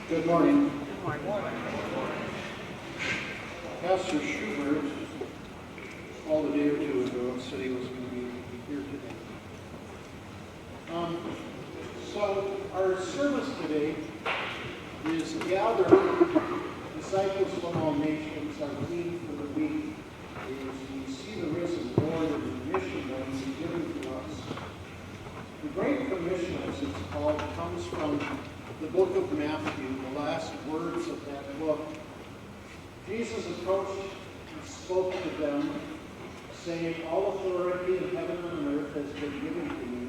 Good morning. Good morning. Pastor Schubert called a day or two ago and said he was going to be here today. So our service today is gather disciples from all nations. Our theme for the week is we see the risen Lord and the mission that He's given to us. The Great Commission, as it's called, comes from the book of Matthew, the last words of that book. Jesus approached and spoke to them, saying, "All authority in heaven and on earth has been given to me.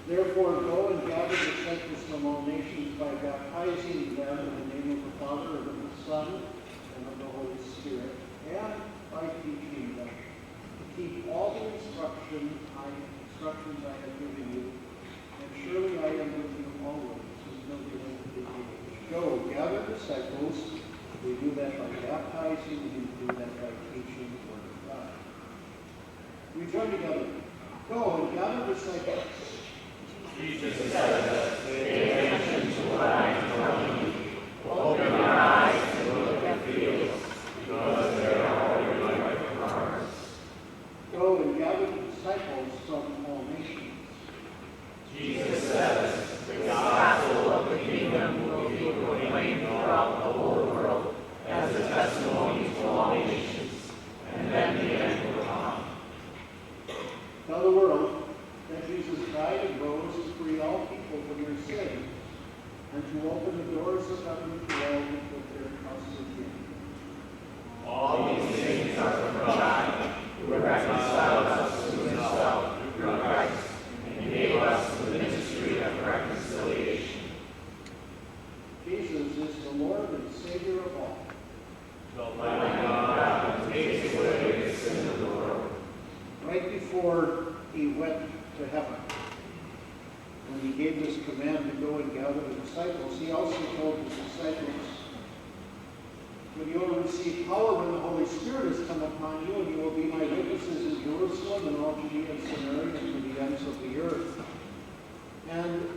Therefore, go and gather disciples from all nations by baptizing them in the name of the Father, and of the Son, and of the Holy Spirit, and by teaching them to keep all the instructions I have given you. And surely I am with you always, until the end of the age." Go, gather disciples. We do that by baptizing. We do that by teaching the Word of God. We join together. Go and gather disciples. Jesus said us, pay attention to what I am telling you. Open your eyes and look at the fields, because they are already ripe for harvest. Go and gather disciples from all nations. Jesus says, the gospel of the kingdom will be proclaimed throughout the whole world as a testimony to all nations, and then the end will come. Tell the world that Jesus died and rose to free all people from their sin, and to open the doors of heaven to all who put their trust in Him. All these things are from God, who reconciled us to Himself through Christ, and gave us the ministry of reconciliation. Jesus is the Lord and Savior of all. The Lamb of God who takes away the sin of the world. Right before He went to heaven, when He gave this command to go and gather the disciples, He also told His disciples, "When you will receive power when the Holy Spirit has come upon you, and you will be my witnesses in Jerusalem and all Judea and Samaria and to the ends of the earth." And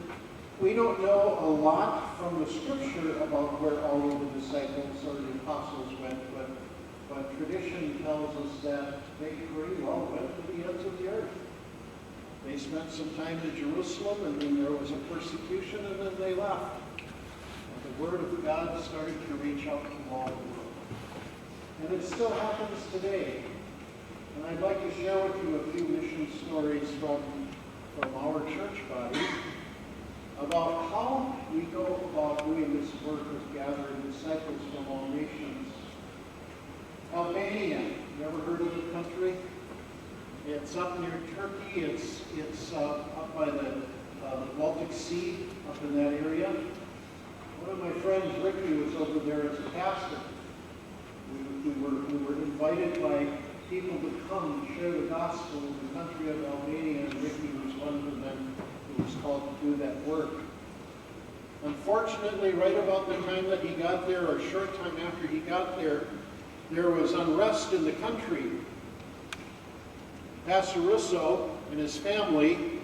we don't know a lot from the Scripture about where all of the disciples or the apostles went, but tradition tells us that they pretty well went to the ends of the earth. They spent some time in Jerusalem, and then there was a persecution, and then they left. And the Word of God started to reach out to all the world. And it still happens today. And I'd like to share with you a few mission stories from our church body about how we go about doing this work of gathering disciples from all nations. Albania, you ever heard of the country? It's up near Turkey. It's up by the Baltic Sea, up in that area. One of my friends, Ricky, was over there as a pastor. We were invited by people to come and share the gospel in the country of Albania, and Ricky was one of them who was called to do that work. Unfortunately, right about the time that he got there, or a short time after he got there was unrest in the country. Pastor Russo and his family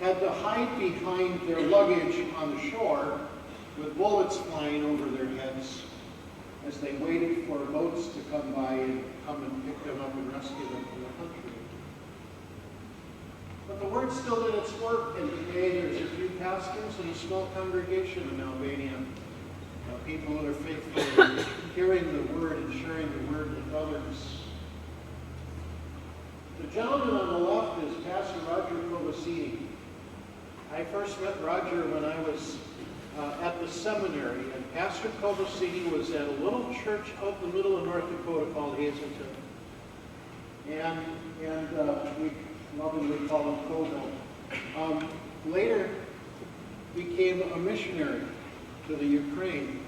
had to hide behind their luggage on the shore with bullets flying over their heads as they waited for boats to come by and come and pick them up and rescue them from the country. But the word still did its work, and today there's a few pastors and a small congregation in Albania. People that are faithful in hearing the word and sharing the word with others. The gentleman on the left is Pastor Roger Kovacini. I first met Roger when I was at the seminary, and Pastor Kovacini was at a little church out in the middle of North Dakota called Hazelton. And we lovingly call him Kovo. Later became a missionary to the Ukraine.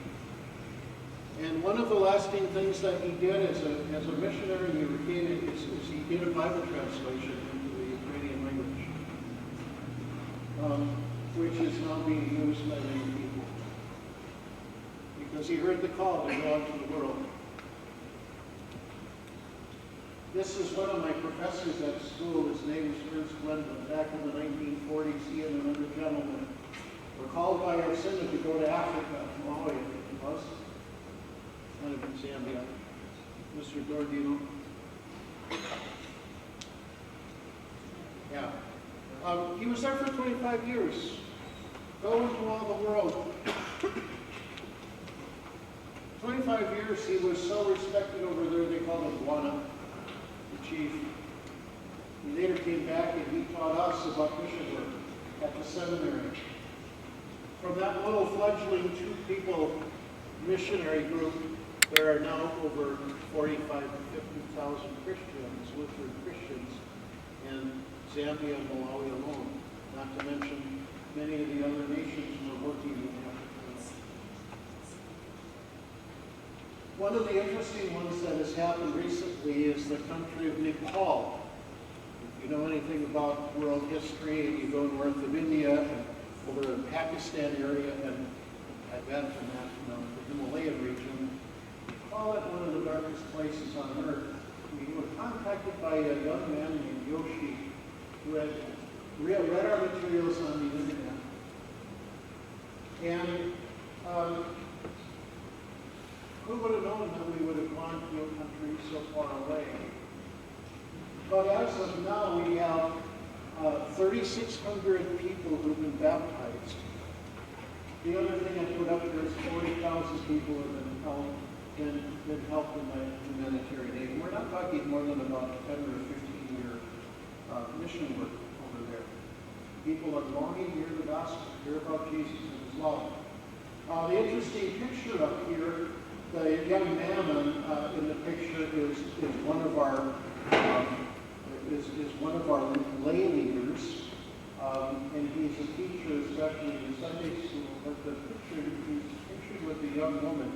And one of the lasting things that he did as a missionary in the Ukraine is he did a Bible translation into the Ukrainian language, which is now being used by many people. Because he heard the call to go out to the world. This is one of my professors at school. His name is Ernst Glendon. Back in the 1940s, he and another gentleman were called by our synod to go to Africa, Malawi, I think it was. Might have been Zambia. Mr. Dordino. Yeah. He was there for 25 years. Going to all the world. 25 years, he was so respected over there, they called him Guana, the chief. He later came back and he taught us about mission work at the seminary. From that little fledgling two-people missionary group, there are now over 45 to 50,000 Christians, Lutheran Christians, in Zambia and Malawi alone, not to mention many of the other nations who are working in Africa. One of the interesting ones that has happened recently is the country of Nepal. If you know anything about world history, and you go north of India and over the Pakistan area and Tibet and that, the Himalayan region, call it one of the darkest places on earth. We were contacted by a young man named Yoshi who had read our materials on the internet. And who would have known that we would have gone to a country so far away? But as of now, we have 3,600 people who've been baptized. The other thing I put up there is 40,000 people have been helped in the humanitarian aid. We're not talking more than about 10 or 15-year mission work over there. People are longing to hear the gospel, hear about Jesus and his love. The interesting picture up here, the young man in the picture is one of our one of our lay leaders, and he's a teacher, especially in Sunday school. But the picture, he's pictured with a young woman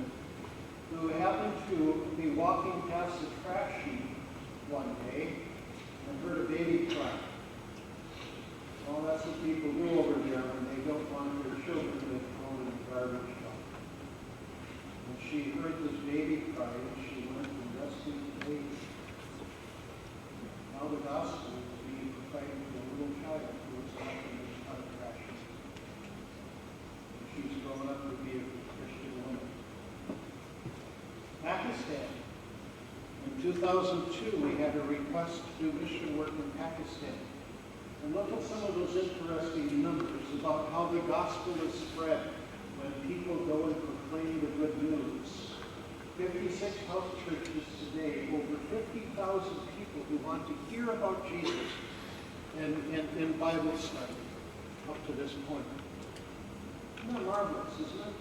who happened to be walking past the trash heap one day and heard a baby cry. Well, that's what people do over there when they don't want their children to be thrown in the garbage dump. And she heard this baby cry, and she went and rescued the baby. Now the gospel is being proclaimed to a little child who was left in this trash heap. And she's grown up to be a Christian woman. Pakistan. In 2002, we had a request to do mission work in Pakistan. And look at some of those interesting numbers about how the gospel is spread when people go and proclaim the good news. 56 house churches today, over 50,000 people who want to hear about Jesus in Bible study up to this point. Isn't that marvelous, isn't it?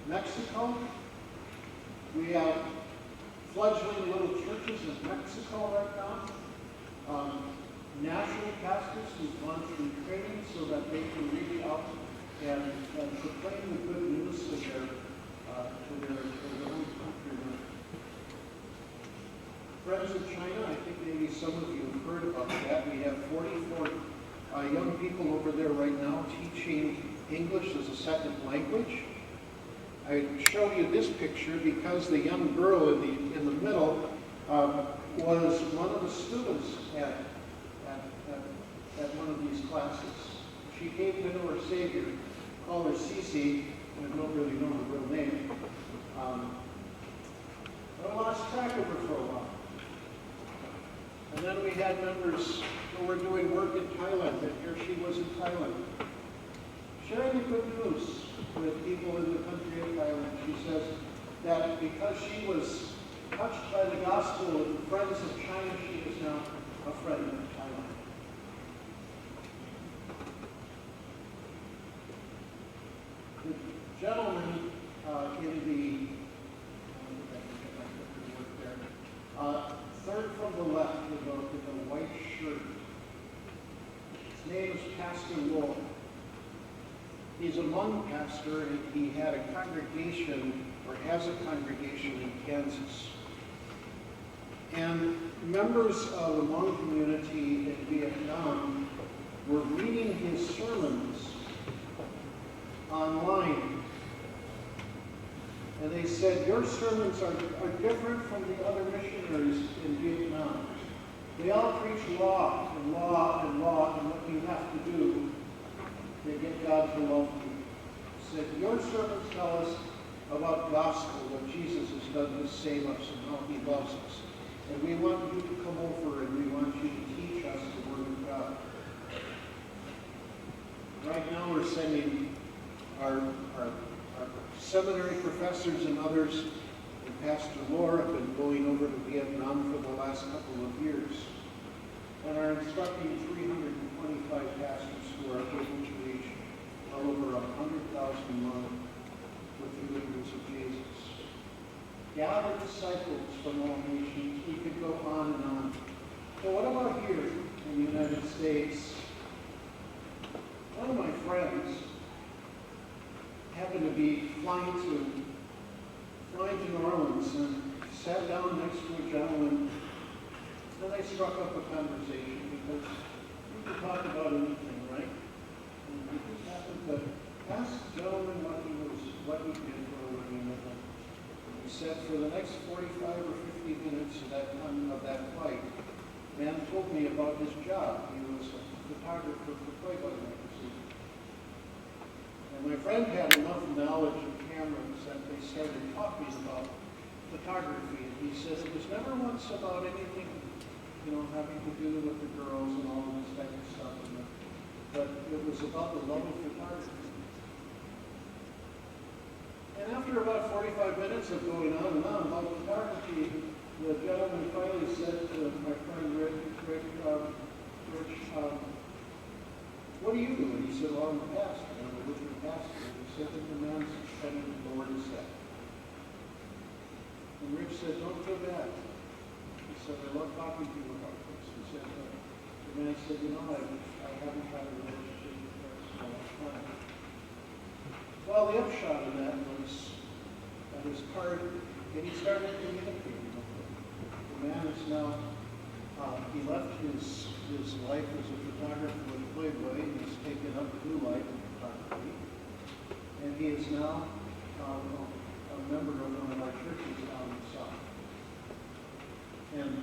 Mexico, we have fledgling little churches in Mexico right now. National pastors who've gone through training so that they can reach out and proclaim the good news to their own countrymen. Friends of China, I think maybe some of you have heard about that. We have 44 young people over there right now teaching English as a second language. I show you this picture because the young girl in the middle was one of the students at one of these classes. She came to know her Savior, call her Cece, I don't really know her real name. But I lost track of her for a while. And then we had members who were doing work in Thailand, and here she was in Thailand, sharing the good news with people in the country of Thailand. She says that because she was touched by the gospel of the Friends of China, she is now a friend of Thailand. The gentleman in the third from the left with a white shirt, his name is Pastor Lowell. He's a Hmong pastor, and he had a congregation, or has a congregation in Kansas. And members of the Hmong community in Vietnam were reading his sermons online. And they said, your sermons are different from the other missionaries in Vietnam. They all preach law and law and law and what you have to do. to get God to love you. He said, your sermons tell us about gospel, what Jesus has done to save us and how he loves us. And we want you to come over and we want you to teach us the Word of God. Right now we're sending our seminary professors and others, and Pastor Laura have been going over to Vietnam for the last couple of years, and are instructing 325 pastors who are able to reach well over 100,000 men with the good news of Jesus. Gather disciples from all nations. We could go on and on. So what about here in the United States? One of my friends happened to be flying to New Orleans and sat down next to a gentleman, and I struck up a conversation because we could talk about anything, right? And we just happened to ask the gentleman what he did for a living. And he said for the next 45 or 50 minutes of that flight, man told me about his job. He was a photographer for Playboy magazine. And my friend had enough knowledge of cameras that they started talking about photography. And he said it was never once about anything, having to do with the girls and all this type of stuff. But it was about the love of photography. And after about 45 minutes of going on and on about photography, the gentleman finally said to my friend Rich, what do you do? And he said, well, I'm a pastor. I'm a Lutheran pastor. And he said that the man's heading to the Lord is set. And Rich said, don't feel bad. He said, I love talking to you about this. He said, the man said, I haven't had a relationship with Christ in a long time. Well, the upshot of that was that his card, and he started communicating with him. The man is now, he left his life as a photographer with Playboy and has taken up a new life in photography. And he is now a member of one of our churches down in the South. And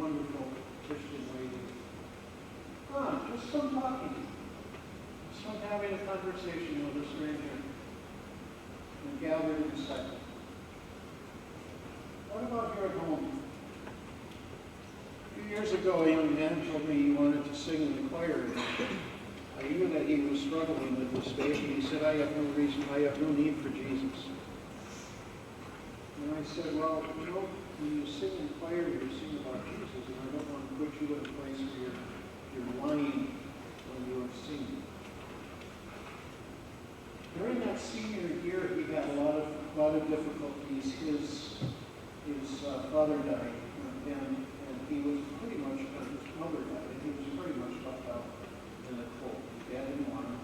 wonderful Christian lady. Just some talking. Some having a conversation with a stranger and gathered a disciple. What about here at home? A few years ago, a young man told me he wanted to sing in the choir. I knew that he was struggling with this faith, and he said, I have no need for Jesus. And I said, well, when you sing in choir, you sing about Jesus, and I don't want to put you in a place where you're whining when you're singing. During that senior year, he had a lot of difficulties. His father died, and he was pretty much, his mother died, and he was pretty much left out in the cold. His dad didn't want him.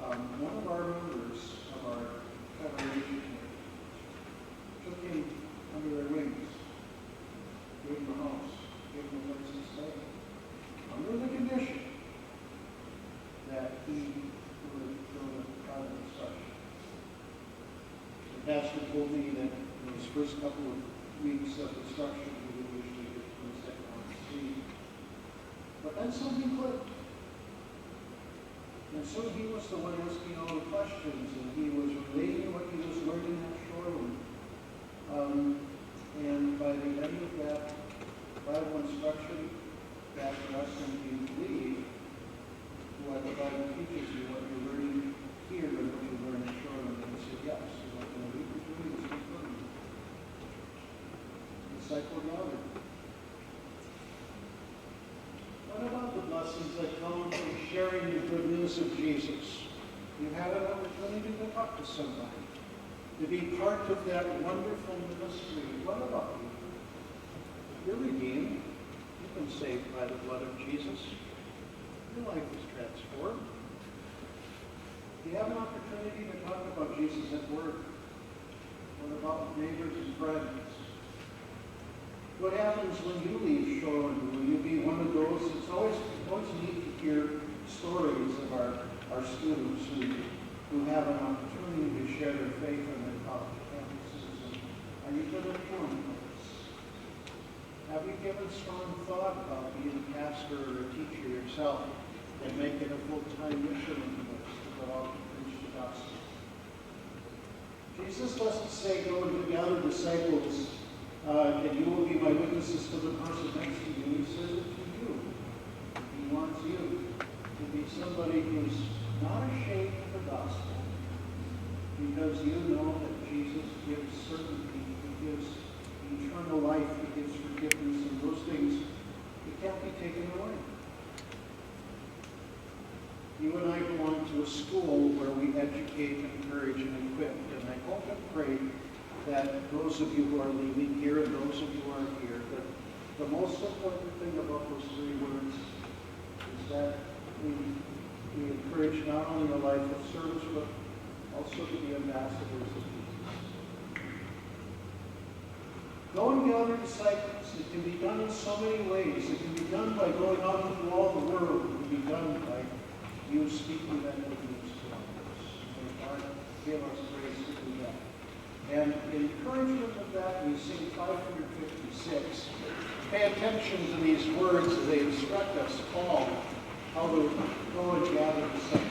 And one of our members of our congregation took him under their wings, gave him a house, gave him a place to stay, under the condition that he would go to God and such. The pastor told me that in his first couple of weeks of instruction, he would usually get to the second on the sea. But then something clicked. And so he was the one asking all the questions, and he was relating what he was learning at Shoreland. And by the end of that Bible instruction, that lesson, you believe what the Bible teaches you, what you're learning here and what you learn at Shoreland. And he said, yes. So like in a week or 2 weeks, he's learning. Disciple gathered. What about the blessings that come from sharing the good news of Jesus? You had an opportunity to talk to somebody, to be part of that wonderful ministry. What about you? You're redeemed. You've been saved by the blood of Jesus. Your life is transformed. You have an opportunity to talk about Jesus at work. What about neighbors and friends? What happens when you leave Shoreland? Will you be one of those? It's always neat to hear stories of our students who have an opportunity to share their faith on their college campuses. And are you going to join those? Have you given strong thought about being a pastor or a teacher yourself and make it a full-time mission of yours to go out and preach the gospel. Jesus doesn't say, go and gather disciples, and you will be my witnesses to the person next to you. He says it to you. He wants you to be somebody who's not ashamed of the gospel, because you know that Jesus gives certainty, he gives eternal life, he gives forgiveness, and those things, it can't be taken away. You and I belong to a school where we educate, encourage, and equip, and I hope and pray that those of you who are leaving here and those of you who are here, that the most important thing about those three words is that we encourage not only a life of service, but also to be ambassadors of Jesus. Go and gather disciples. It can be done in so many ways. It can be done by going out into all the world. It can be done by you speaking that good news to others. May God give us grace to do that. And in encouragement of that, we sing 556. Pay attention to these words as they instruct us all how to go and gather disciples.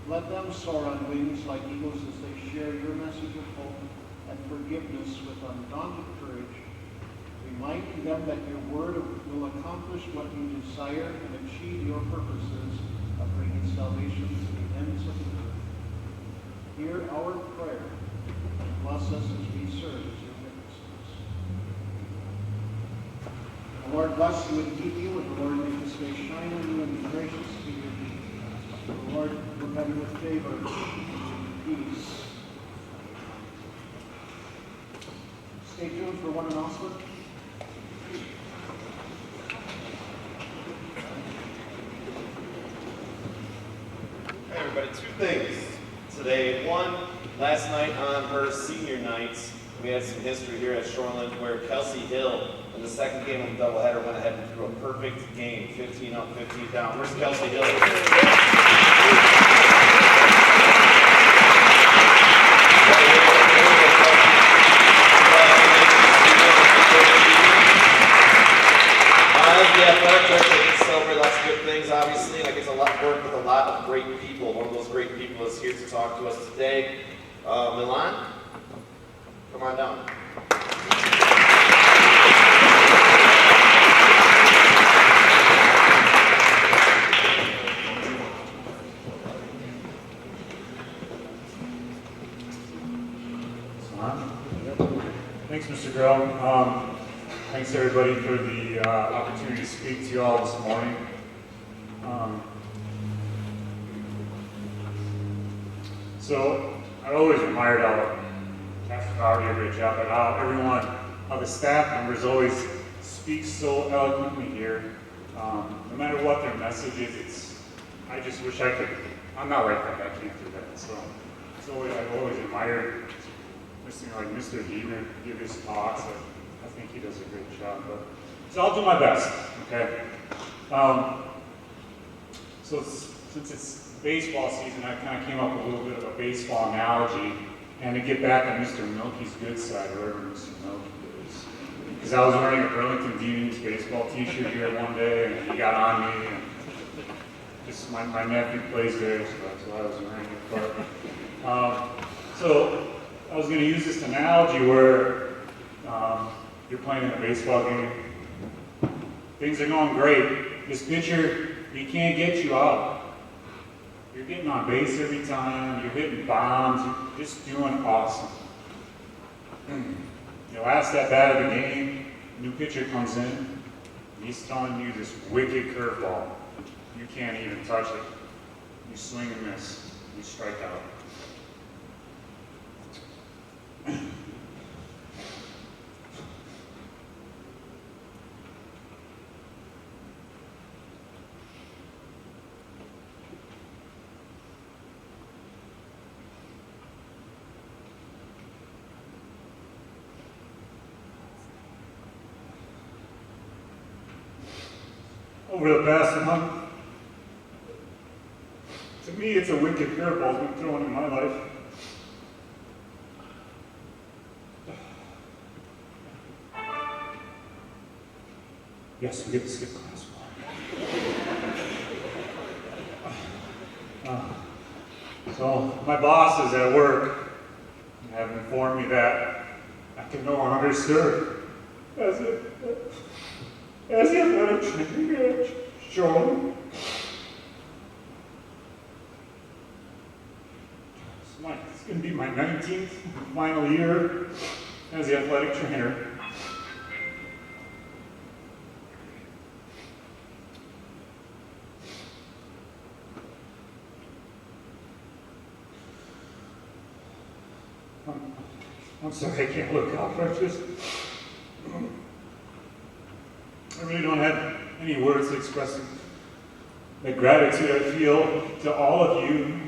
Let them soar on wings like eagles as they share your message of hope and forgiveness with undaunted courage, reminding them that your word will accomplish what you desire and achieve your purposes of bringing salvation to the ends of the earth. Hear our prayer and bless us as we serve as your witnesses. The Lord bless you and keep you, and the Lord make his face shine on you and be gracious to you. The Lord look on you with favor and peace. Stay tuned for one announcement. Hey everybody, two things. today. One, last night on her senior night, we had some history here at Shoreland where Kelsey Hill, in the second game of the doubleheader, went ahead and threw a perfect game, 15 up, 15 down. Where's Kelsey Hill? The athletic director gets to celebrate lots of good things, obviously, and I get to work with a lot of great people. One of those great people is here to talk to us today. Milan, come on down. Thanks, Mr. Grell. Thanks everybody for the opportunity to speak to you all this morning. So I always admired how Pastor Howard did a great job, but how the staff members always speak so eloquently here. No matter what their message is, I just wish I could. I'm not like that. I can't do that. So I've always admired Mr. Heber give his talks. I think he does a great job, so I'll do my best, okay? So since it's baseball season, I kind of came up with a little bit of a baseball analogy, and to get back on Mr. Milky's good side, wherever Mr. Milky is. Because I was wearing a Burlington Deans baseball t-shirt here one day, and he got on me, and just my nephew plays there, so that's why I was wearing it. But, so I was going to use this analogy where you're playing in a baseball game. Things are going great. This pitcher, he can't get you out. You're getting on base every time. You're hitting bombs. You're just doing awesome. The last at bat of the game, new pitcher comes in. And he's throwing you this wicked curveball. You can't even touch it. You swing and miss. You strike out. Over the past month, to me, it's a wicked curveball been thrown in my life. Yes, we get to skip class. So my bosses at work have informed me that I can no longer serve as the athletic trainer at Shoreland. It's going to be my 19th final year as the athletic trainer. I'm sorry I can't look out, but I really don't have any words to express the gratitude I feel to all of you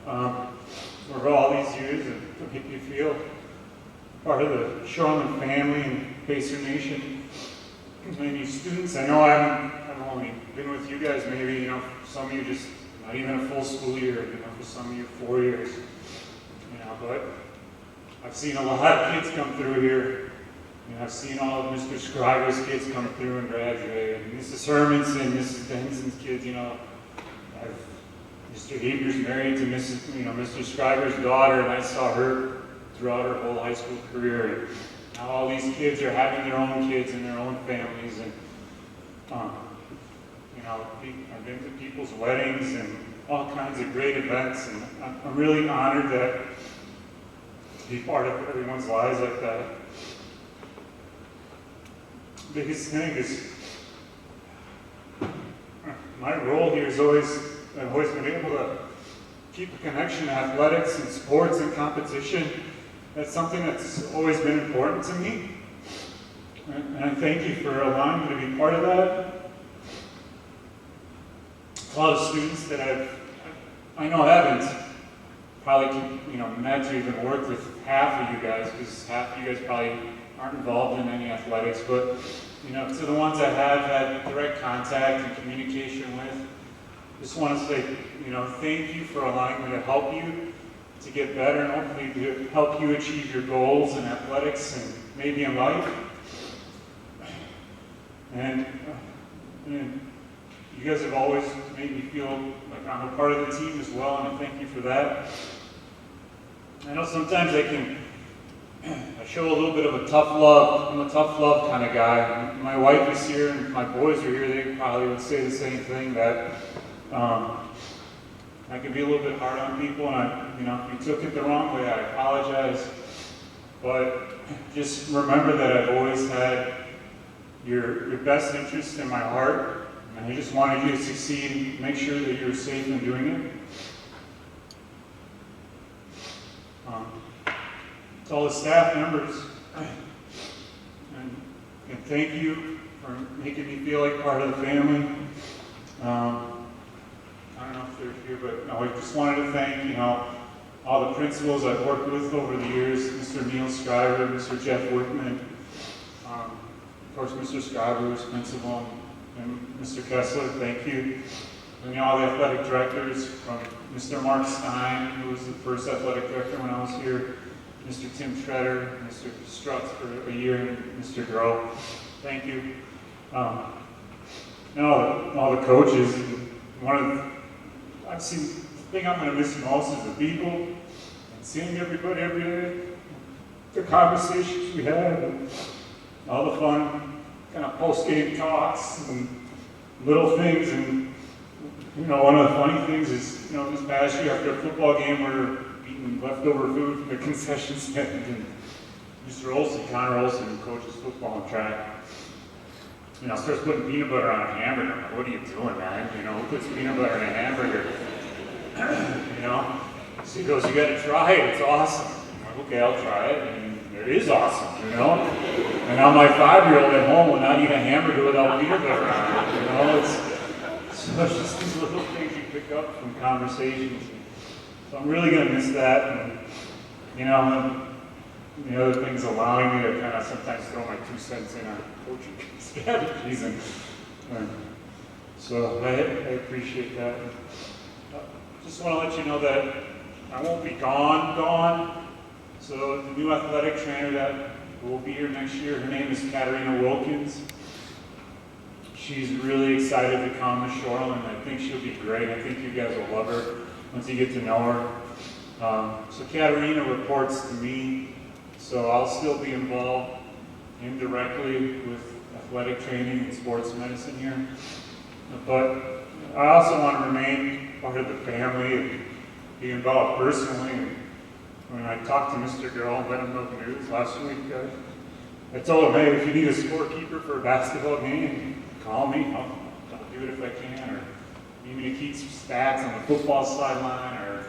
for all these years and to make you feel part of the Shoreland family and Pacer Nation. And you students, I know I've only been with you guys maybe, some of you just not even a full school year, for some of you 4 years, but I've seen a lot of kids come through here. I've seen all of Mr. Scriber's kids come through and graduate, and Mrs. Hermanson, Mrs. Benson's kids, Mr. Heber's married to Mr. Scriber's daughter, and I saw her throughout her whole high school career. And now all these kids are having their own kids and their own families, and I've been to people's weddings and all kinds of great events, and I'm really honored to be part of everyone's lives like that. The biggest thing is my role here is I've always been able to keep a connection to athletics and sports and competition. That's something that's always been important to me. And I thank you for allowing me to be part of that. A lot of students that I know haven't probably, met or even worked with half of you guys, because half of you guys probably aren't involved in any athletics, but, to the ones I have had direct contact and communication with, just want to say, thank you for allowing me to help you to get better and hopefully to help you achieve your goals in athletics and maybe in life. And you guys have always made me feel like I'm a part of the team as well, and I thank you for that. I know sometimes I show a little bit of a tough love. I'm a tough love kind of guy. My wife is here and my boys are here. They probably would say the same thing, that I can be a little bit hard on people, and if you took it the wrong way, I apologize. But just remember that I've always had your best interest in my heart, and I just wanted you to succeed and make sure that you're safe in doing it. To all the staff members, and thank you for making me feel like part of the family. I don't know if they're here, but no, I just wanted to thank, all the principals I've worked with over the years, Mr. Neil Scriber, Mr. Jeff Whitman, of course, Mr. Scriber was principal, and Mr. Kessler, thank you. And all the athletic directors, from Mr. Mark Stein, who was the first athletic director when I was here, Mr. Tim Shredder, Mr. Strutz for a year, and Mr. Groh, thank you. And all the coaches. I've seen, the thing I'm going to miss most is the people, and seeing everybody every day, the conversations we had, and all the fun kind of post-game talks and little things. And one of the funny things is, this past year after a football game, we're eating leftover food from the concession stand, and Mr. Olson, Connor Olson, who coaches football and track, starts putting peanut butter on a hamburger. I'm like, what are you doing, man? Who puts peanut butter in a hamburger? So he goes, you gotta try it, it's awesome. I'm like, okay, I'll try it, and it is awesome, And now my 5-year-old at home will not eat a hamburger without peanut butter on it, So it's just these little things you pick up from conversations. So I'm really gonna miss that, and the other thing's allowing me to kind of sometimes throw my 2 cents in on coaching strategies, and so I appreciate that. Just want to let you know that I won't be gone. So the new athletic trainer that will be here next year, her name is Katarina Wilkins. She's really excited to come to Shoreland. I think she'll be great. I think you guys will love her once you get to know her. So Katarina reports to me, so I'll still be involved indirectly with athletic training and sports medicine here. But I also want to remain part of the family and be involved personally. And when I talked to Mr. Girl, let him know the news last week, I told him, hey, if you need a scorekeeper for a basketball game, call me. I'll do it if I can. Or you need to keep some stats on the football sideline, or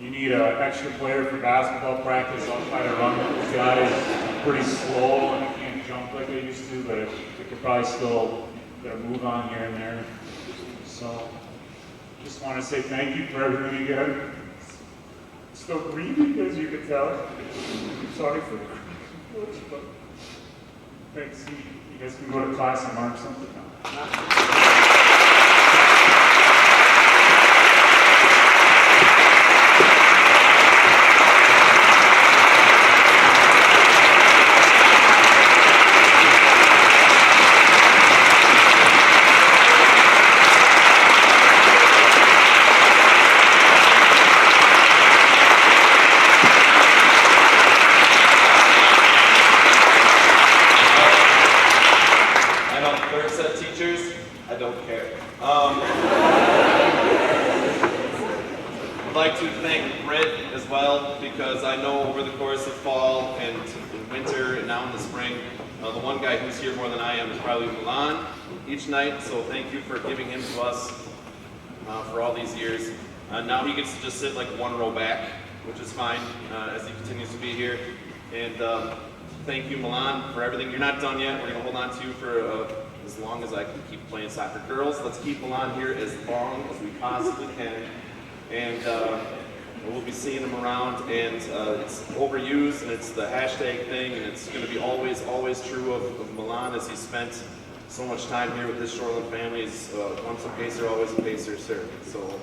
you need an extra player for basketball practice, I'll try to run with those guys. I'm pretty slow and I can't jump like I used to, but I could probably still get a move on here and there. So just want to say thank you for everything you got. Still breathing, as you can tell. I'm sorry for the words, but thanks. You guys can go to class and learn something now. I'd like to thank Britt as well, because I know over the course of fall and winter and now in the spring, the one guy who's here more than I am is probably Milan each night, so thank you for giving him to us for all these years. Now he gets to just sit like 1 row back, which is fine as he continues to be here. And thank you, Milan, for everything. You're not done yet. We're going to hold on to you for as long as I can keep playing soccer. Girls, let's keep Milan here as long as we possibly can. And We'll be seeing him around, and it's overused, and it's the hashtag thing, and it's going to be always, always true of Milan, as he spent so much time here with this Shoreland family. He's once a Pacer, always a Pacer, sir. So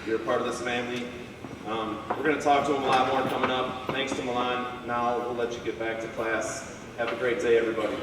you're a part of this family. We're going to talk to him a lot more coming up. Thanks to Milan. Now we'll let you get back to class. Have a great day, everybody.